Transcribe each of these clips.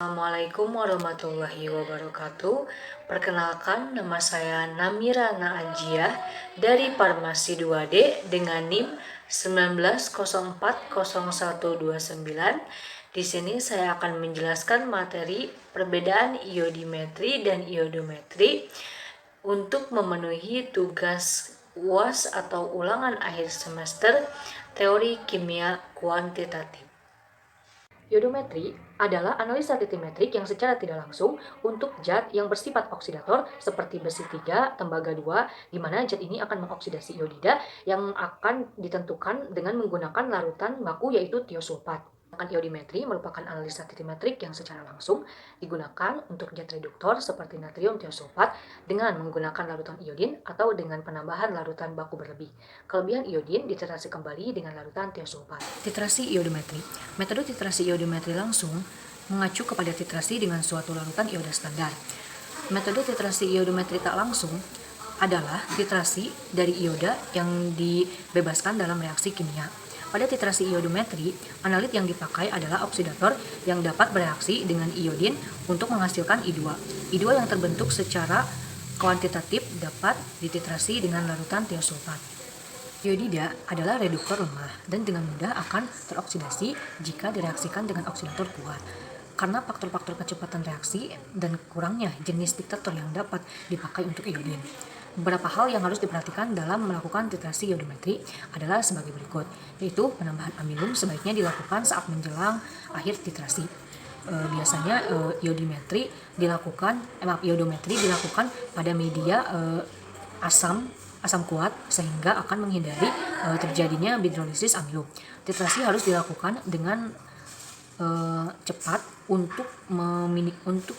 Assalamualaikum warahmatullahi wabarakatuh. Perkenalkan, nama saya Namira Naajiah dari Farmasi 2D dengan NIM 19040129. Di sini saya akan menjelaskan materi perbedaan iodimetri dan iodometri untuk memenuhi tugas UAS atau ulangan akhir semester teori kimia kuantitatif. Iodometri adalah analisa titrimetrik yang secara tidak langsung untuk zat yang bersifat oksidator seperti besi 3, tembaga 2, di mana zat ini akan mengoksidasi iodida yang akan ditentukan dengan menggunakan larutan baku yaitu tiosulfat. Iodimetri merupakan analisa titrimetrik yang secara langsung digunakan untuk zat reduktor seperti natrium tiosulfat dengan menggunakan larutan iodin atau dengan penambahan larutan baku berlebih. Kelebihan iodin dititrasi kembali dengan larutan tiosulfat. Titrasi iodometri. Metode titrasi iodometri langsung mengacu kepada titrasi dengan suatu larutan ioda standar. Metode titrasi iodometri tak langsung adalah titrasi dari ioda yang dibebaskan dalam reaksi kimia. Pada titrasi iodometri, analit yang dipakai adalah oksidator yang dapat bereaksi dengan iodin untuk menghasilkan I2. I2 yang terbentuk secara kuantitatif dapat dititrasi dengan larutan tiosulfat. Iodida adalah reduktor lemah dan dengan mudah akan teroksidasi jika direaksikan dengan oksidator kuat. Karena faktor-faktor kecepatan reaksi dan kurangnya jenis diktator yang dapat dipakai untuk iodin. Beberapa hal yang harus diperhatikan dalam melakukan titrasi iodometri adalah sebagai berikut, yaitu penambahan amilum sebaiknya dilakukan saat menjelang akhir titrasi. Biasanya iodometri dilakukan pada media asam kuat sehingga akan menghindari terjadinya hidrolisis amilum. Titrasi harus dilakukan dengan cepat untuk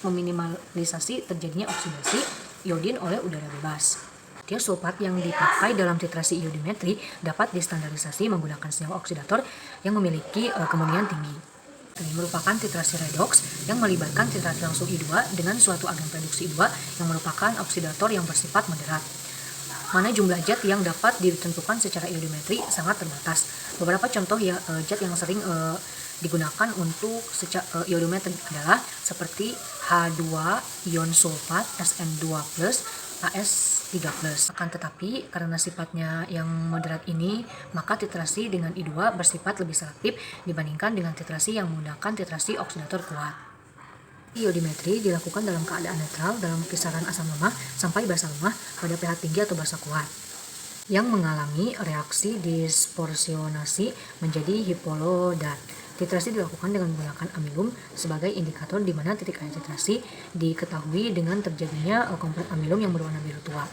meminimalisasi terjadinya oksidasi iodin oleh udara bebas. Tiosulfat yang dipakai dalam titrasi iodometri dapat distandarisasi menggunakan senyawa oksidator yang memiliki kemurnian tinggi. Ini merupakan titrasi redoks yang melibatkan titrasi langsung I2 dengan suatu agen reduksi I2 yang merupakan oksidator yang bersifat moderat. Mana jumlah zat yang dapat ditentukan secara iodometri sangat terbatas. Beberapa contoh zat yang sering digunakan untuk iodometri adalah seperti H2 ion sulfat, Sn2+, As3+. Akan tetapi karena sifatnya yang moderat ini, maka titrasi dengan I2 bersifat lebih selektif dibandingkan dengan titrasi yang menggunakan titrasi oksidator kuat. Iodimetri dilakukan dalam keadaan netral dalam kisaran asam lemah sampai basa lemah pada pH tinggi atau basa kuat yang mengalami reaksi dispersionasi menjadi hipolodat. Titrasi dilakukan dengan menggunakan amilum sebagai indikator di mana titik akhir titrasi diketahui dengan terjadinya kompleks amilum yang berwarna biru tua.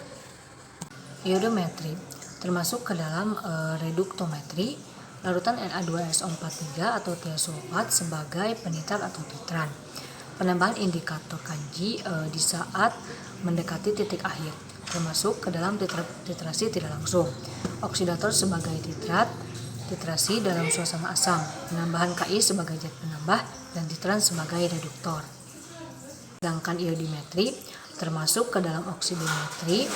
Iodometri termasuk ke dalam reduktometri. Larutan Na2SO43 atau tiosulfat sebagai penitrat atau titran. Penambahan indikator kanji di saat mendekati titik akhir, termasuk ke dalam titrasi tidak langsung. Oksidator sebagai titrat, titrasi dalam suasana asam, penambahan Ki sebagai zat penambah, dan titran sebagai reduktor. Sedangkan iodimetri termasuk ke dalam oksidimetri,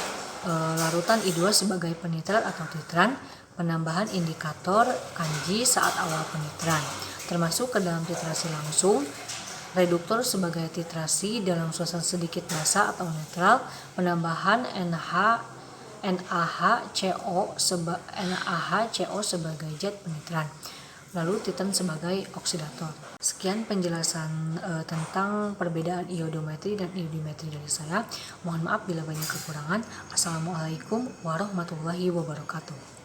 larutan I2 sebagai penitrat atau titran, penambahan indikator kanji saat awal penitran, termasuk ke dalam titrasi langsung, reduktor sebagai titrasi dalam suasana sedikit basa atau netral, penambahan NaHCO sebagai zat penitran, lalu titran sebagai oksidator. Sekian penjelasan tentang perbedaan iodometri dan iodimetri dari saya. Mohon maaf bila banyak kekurangan. Assalamualaikum warahmatullahi wabarakatuh.